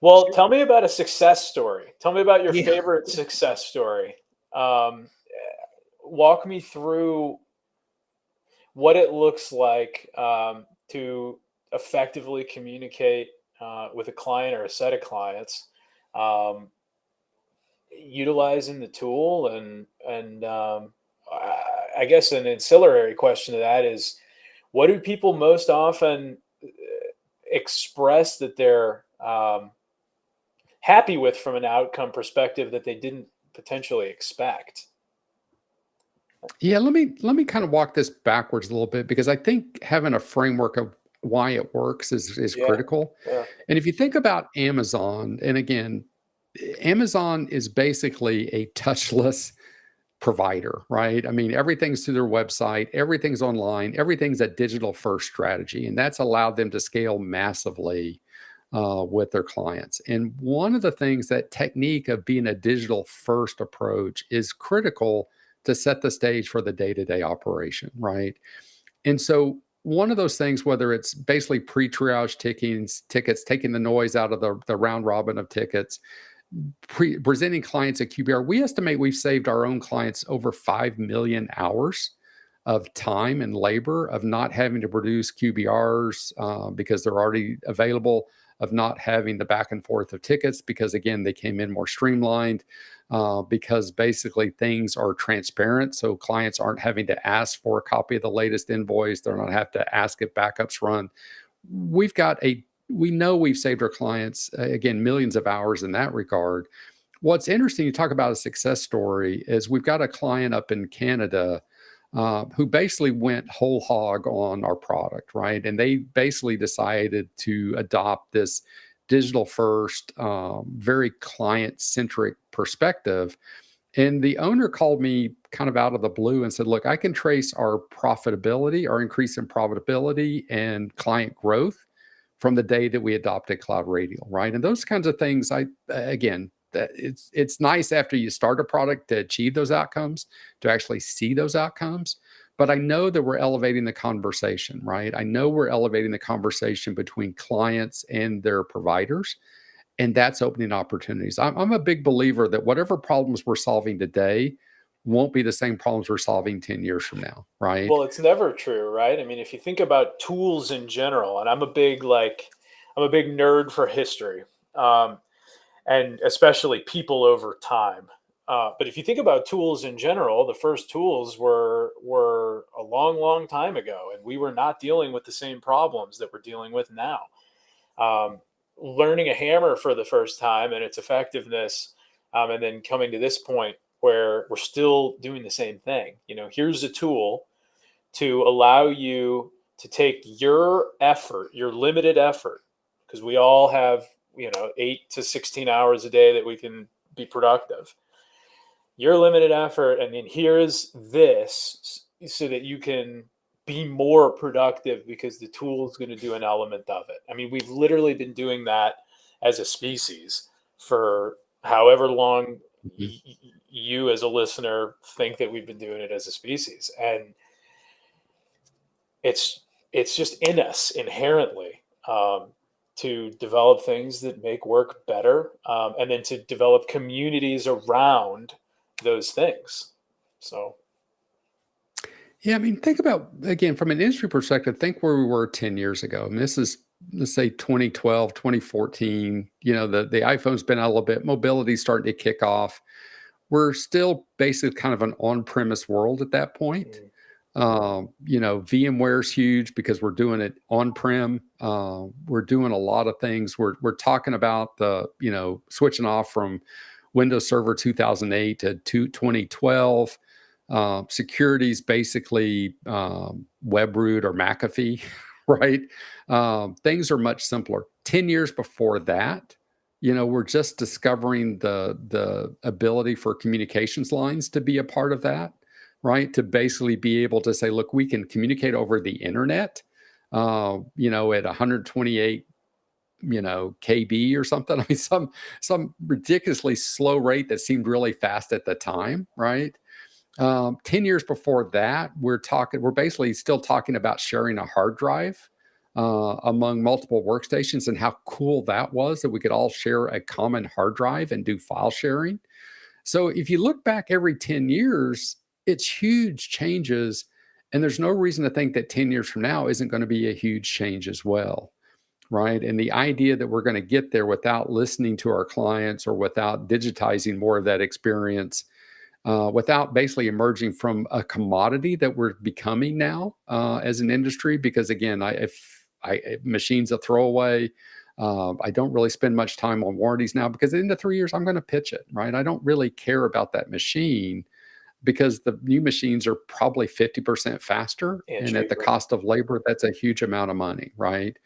Well, tell me about a success story. Tell me about your favorite success story. Walk me through what it looks like to effectively communicate with a client or a set of clients, utilizing the tool and I guess an ancillary question to that is, what do people most often express that they're happy with from an outcome perspective that they didn't potentially expect? Yeah, let me kind of walk this backwards a little bit, because I think having a framework of why it works is Yeah, critical. yeah, And if you think about Amazon, and again, Amazon is basically a touchless provider, right? I mean, everything's through their website, everything's online, everything's a digital first strategy, and that's allowed them to scale massively with their clients. And one of the things, that technique of being a digital first approach, is critical to set the stage for the day-to-day operation, right? And so one of those things, whether it's basically pre-triage tickets, taking the noise out of the round robin of tickets, presenting clients at QBR, we estimate we've saved our own clients over 5 million hours of time and labor of not having to produce QBRs because they're already available, of not having the back and forth of tickets because, again, they came in more streamlined, because basically things are transparent. So clients aren't having to ask for a copy of the latest invoice. They're not have to ask if backups run. We know we've saved our clients, again, millions of hours in that regard. What's interesting, you talk about a success story, is we've got a client up in Canada who basically went whole hog on our product, right? And they basically decided to adopt this digital first, very client centric perspective. And the owner called me kind of out of the blue and said, look, I can trace our profitability, our increase in profitability and client growth from the day that we adopted CloudRadial, right? And those kinds of things, again, that it's nice after you start a product to achieve those outcomes, to actually see those outcomes. But I know that we're elevating the conversation, right? I know we're elevating the conversation between clients and their providers, and that's opening opportunities. I'm a big believer that whatever problems we're solving today won't be the same problems we're solving 10 years from now, right? Well, it's never true, right? I mean, if you think about tools in general, and I'm a big nerd for history, um, and especially people over time. But if you think about tools in general, the first tools were a long, long time ago, and we were not dealing with the same problems that we're dealing with now. Um, Learning a hammer for the first time and its effectiveness, and then coming to this point where we're still doing the same thing. Here's a tool to allow you to take your effort, your limited effort, because we all have 8 to 16 hours a day that we can be productive. Your limited effort, and then here's this so that you can be more productive because the tool is going to do an element of it. I mean, we've literally been doing that as a species for however long you as a listener think that we've been doing it as a species. And it's just in us inherently, to develop things that make work better, and then to develop communities around those things. So Yeah, I mean, think about, again, from an industry perspective, think where we were 10 years ago. I mean, this is, let's say, 2012, 2014. The iPhone's been out a little bit, mobility's starting to kick off. We're still basically kind of an on-premise world at that point. VMware's huge because we're doing it on-prem. We're doing a lot of things. We're talking about switching off from Windows Server 2008 to 2012. Security's basically WebRoot or McAfee, right? Things are much simpler. 10 years before that, we're just discovering the ability for communications lines to be a part of that, right? To basically be able to say, look, we can communicate over the internet, at 128, KB or something. I mean, some ridiculously slow rate that seemed really fast at the time, right? 10 years before that, we're basically still talking about sharing a hard drive among multiple workstations, and how cool that was that we could all share a common hard drive and do file sharing. So if you look back every 10 years, it's huge changes. And there's no reason to think that 10 years from now isn't going to be a huge change as well, right? And the idea that we're going to get there without listening to our clients or without digitizing more of that experience, without basically emerging from a commodity that we're becoming now as an industry. Because again, if machines a throwaway. I don't really spend much time on warranties now because in the 3 years I'm going to pitch it, right? I don't really care about that machine because the new machines are probably 50% faster, and at the cost of labor, that's a huge amount of money, right?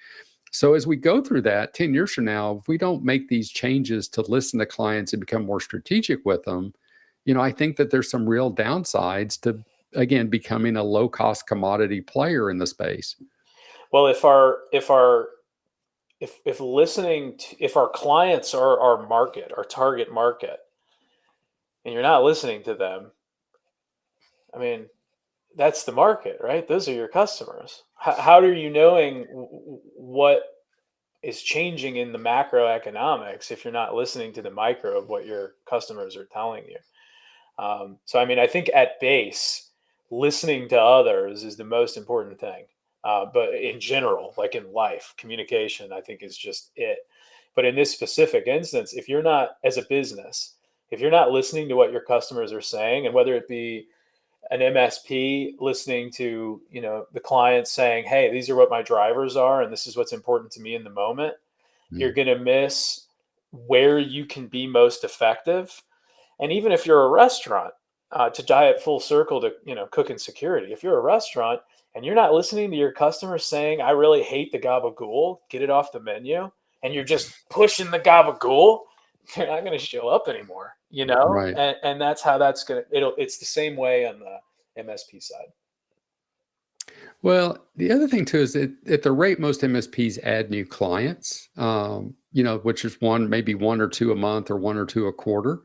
So as we go through that 10 years from now, if we don't make these changes to listen to clients and become more strategic with them, I think that there's some real downsides to, again, becoming a low-cost commodity player in the space. Well, if our clients are our market, our target market, and you're not listening to them, I mean, that's the market, right? Those are your customers. How are you knowing what is changing in the macroeconomics if you're not listening to the micro of what your customers are telling you? So, I mean, I think at base, listening to others is the most important thing. But in general, like in life, communication, I think is just it. But in this specific instance, if you're not, as a business, if you're not listening to what your customers are saying, and whether it be an MSP listening to, the client saying, hey, these are what my drivers are, and this is what's important to me in the moment, you're going to miss where you can be most effective. And even if you're a restaurant, to tie it full circle to, cooking security, if you're a restaurant and you're not listening to your customers saying, I really hate the gabagool, get it off the menu, and you're just pushing the gabagool, they're not going to show up anymore, Right. And that's how that's going to, it's the same way on the MSP side. Well, the other thing too is at the rate most MSPs add new clients, which is maybe one or two a month or one or two a quarter.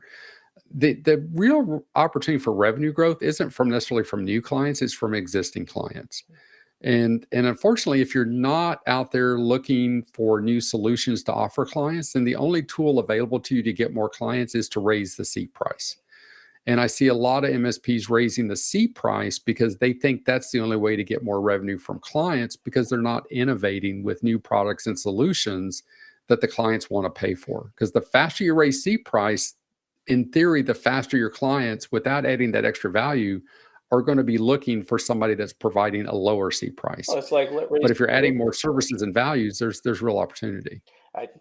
The real opportunity for revenue growth isn't necessarily from new clients, it's from existing clients. And unfortunately, if you're not out there looking for new solutions to offer clients, then the only tool available to you to get more clients is to raise the seat price. And I see a lot of MSPs raising the seat price because they think that's the only way to get more revenue from clients, because they're not innovating with new products and solutions that the clients want to pay for. Because the faster you raise seat price, in theory, the faster your clients, without adding that extra value, are going to be looking for somebody that's providing a lower seat price. Well, it's like, but if you're adding more services and values, there's real opportunity.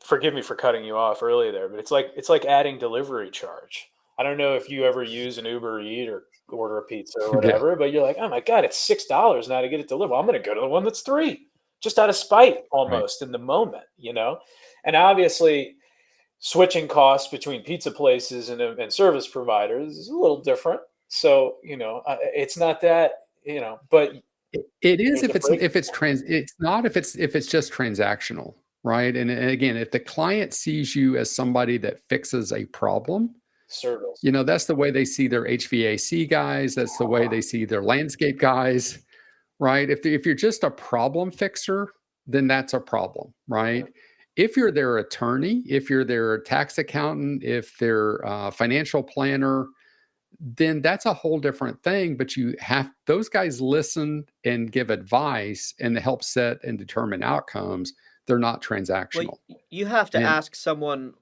Forgive me for cutting you off earlier there, but it's like adding delivery charge. I don't know if you ever use an Uber Eat or order a pizza or whatever, but you're like, oh my God, it's $6 now to get it delivered. Well, I'm going to go to the one that's $3, just out of spite almost in the moment, And obviously, switching costs between pizza places and service providers is a little different. So, it's not that, but it is if it's just transactional, right? And again, if the client sees you as somebody that fixes a problem, service, that's the way they see their HVAC guys, that's the way they see their landscape guys, right? If you're just a problem fixer, then that's a problem, right? Yeah. If you're their attorney, if you're their tax accountant, if they're a financial planner, then that's a whole different thing. But those guys listen and give advice and help set and determine outcomes. They're not transactional. Well, you have to ask someone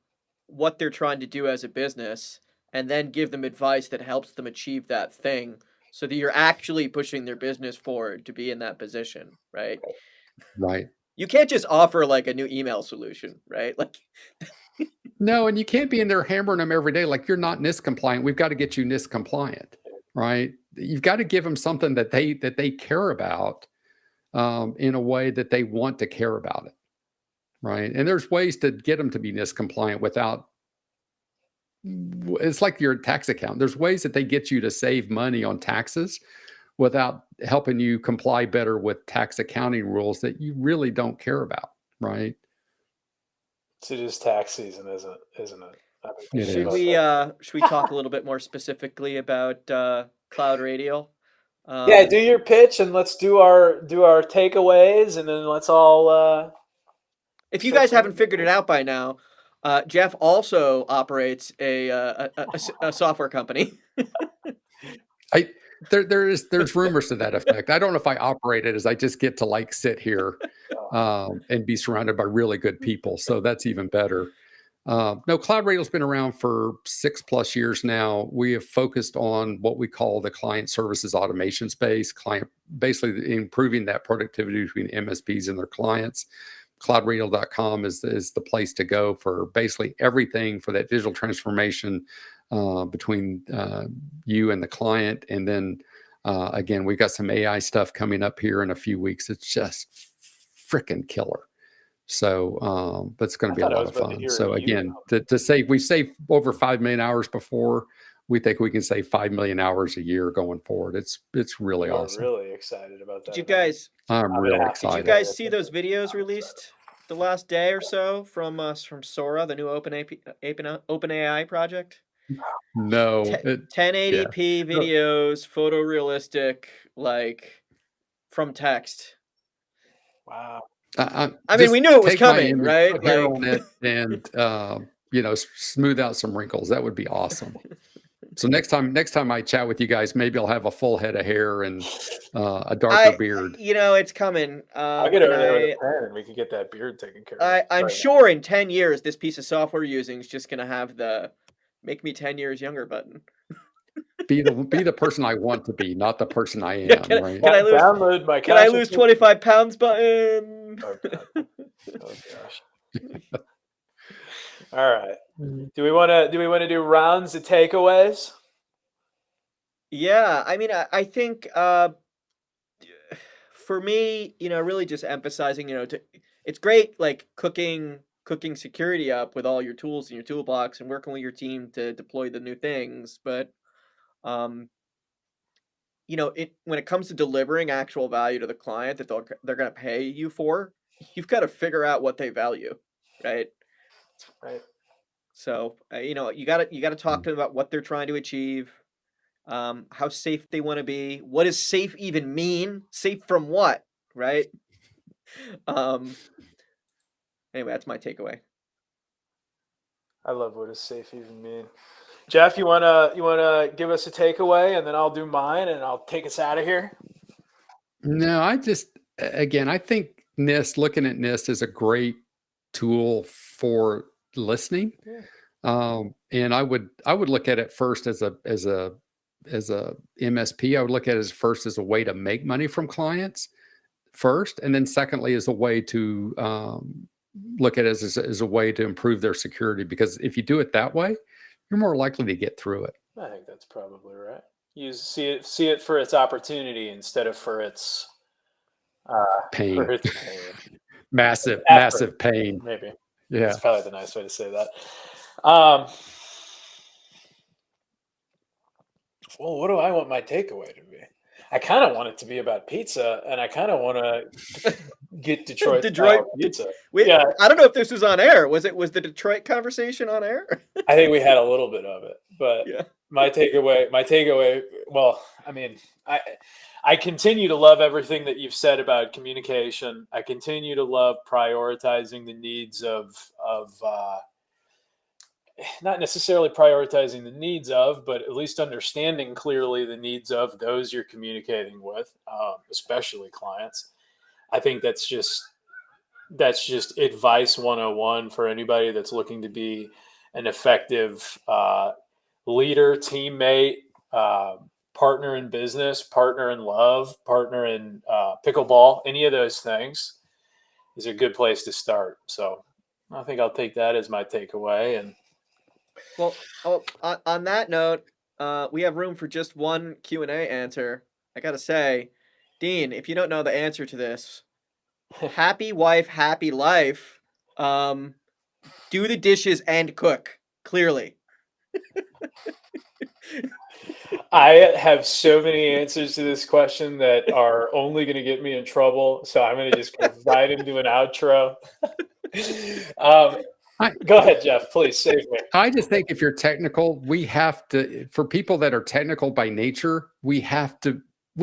what they're trying to do as a business and then give them advice that helps them achieve that thing, so that you're actually pushing their business forward to be in that position, right? Right. You can't just offer like a new email solution, right? Like, no, and you can't be in there hammering them every day like, you're not NIST compliant. We've got to get you NIST compliant, right? You've got to give them something that they care about in a way that they want to care about it, right? And there's ways to get them to be NIST compliant without. It's like your tax account. There's ways that they get you to save money on taxes without helping you comply better with tax accounting rules that you really don't care about, right? It is tax season, isn't it? Should we talk a little bit more specifically about CloudRadial? Yeah, do your pitch and let's do our takeaways, and then let's all. If you guys haven't figured it out by now, Jeff also operates a software company. There's rumors to that effect. I don't know if I operate it as I just get to sit here and be surrounded by really good people. So that's even better. No, CloudRadial's been around for 6+ years now. We have focused on what we call the client services automation space, basically improving that productivity between MSPs and their clients. CloudRadial.com is the place to go for basically everything for that digital transformation between you and the client. And then again, we've got some AI stuff coming up here in a few weeks. It's just freaking killer. So, but it's going to be a lot of fun. So again, to save, we saved over 5 million hours before. We think we can save 5 million hours a year going forward. It's really awesome. Really excited about that. Did you guys? I'm really excited. Did you guys see those videos released the last day or so from Sora, the new OpenAI project? No. 1080p videos, photorealistic, like from text. Wow. I mean, we knew it was coming, right? Like, on it and smooth out some wrinkles. That would be awesome. So next time I chat with you guys, maybe I'll have a full head of hair and a darker beard. It's coming. I'll get over there with a pen and we can get that beard taken care of. I'm sure in 10 years, this piece of software we're using is just going to have the make me 10 years younger button. Be the person I want to be, not the person I am. Right? Can I lose 25 pounds button? Oh gosh. All right. Do we want to do rounds of takeaways? Yeah, I mean, I think for me, really just emphasizing, it's great like cooking security up with all your tools in your toolbox and working with your team to deploy the new things, but when it comes to delivering actual value to the client that they're going to pay you for, you've got to figure out what they value, right? Right. So you got to talk to them about what they're trying to achieve, how safe they want to be. What does safe even mean? Safe from what, right? Anyway, that's my takeaway. I love what does safe even mean. Jeff, you wanna give us a takeaway, and then I'll do mine, and I'll take us out of here. No, I think looking at NIST is a great tool for listening, and I would look at it first as a MSP. I would look at it first as a way to make money from clients first, and then secondly as a way to look at it as a way to improve their security. Because if you do it that way, you're more likely to get through it. I think that's probably right. You see it for its opportunity instead of for its pain. For its pain. massive pain. Maybe. Yeah, that's probably the nice way to say that. Well, what do I want my takeaway to be? I kind of want it to be about pizza, and I kind of want to get Detroit pizza. I don't know if this was on air. Was the Detroit conversation on air? I think we had a little bit of it, but my takeaway. Well, I mean, I continue to love everything that you've said about communication. I continue to love prioritizing the needs of not necessarily prioritizing the needs of, but at least understanding clearly the needs of those you're communicating with, especially clients. I think that's just advice 101 for anybody that's looking to be an effective leader, teammate, partner in business, partner in love, partner in pickleball. Any of those things is a good place to start. So I think I'll take that as my takeaway. And well, on that note, we have room for just one Q&A answer. I got to say, Dean, if you don't know the answer to this, happy wife, happy life, do the dishes and cook, clearly. I have so many answers to this question that are only going to get me in trouble. So I'm going to just go right into an outro. Go ahead, Jeff. Please save me. I just think if you're technical, we have to, for people that are technical by nature, we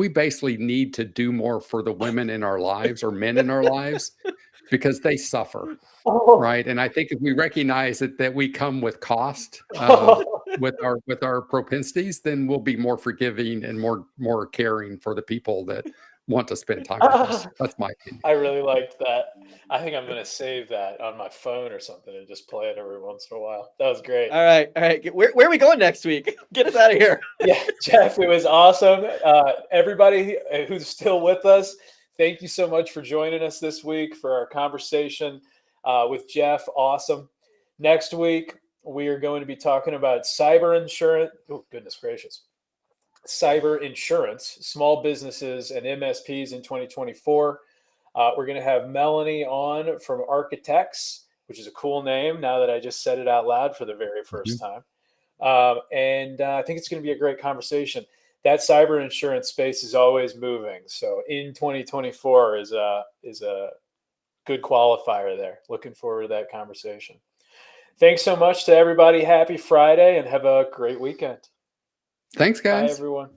basically need to do more for the women in our lives or men in our lives because they suffer. Right. And I think if we recognize that we come with cost with our propensities, then we'll be more forgiving and more caring for the people that want to spend time with us. That's my opinion. I really liked that. I think I'm going to save that on my phone or something and just play it every once in a while. That was great. All right. Where are we going next week? Get us out of here. Yeah, Jeff, it was awesome. Everybody who's still with us, thank you so much for joining us this week for our conversation with Jeff. Awesome. Next week, we are going to be talking about cyber insurance. Oh, goodness gracious. Cyber insurance, small businesses and MSPs in 2024. We're going to have Melanie on from Architects, which is a cool name now that I just said it out loud for the very first time. And I think it's going to be a great conversation. That cyber insurance space is always moving. So in 2024 is a good qualifier there. Looking forward to that conversation. Thanks so much to everybody. Happy Friday and have a great weekend. Thanks, guys. Bye, everyone.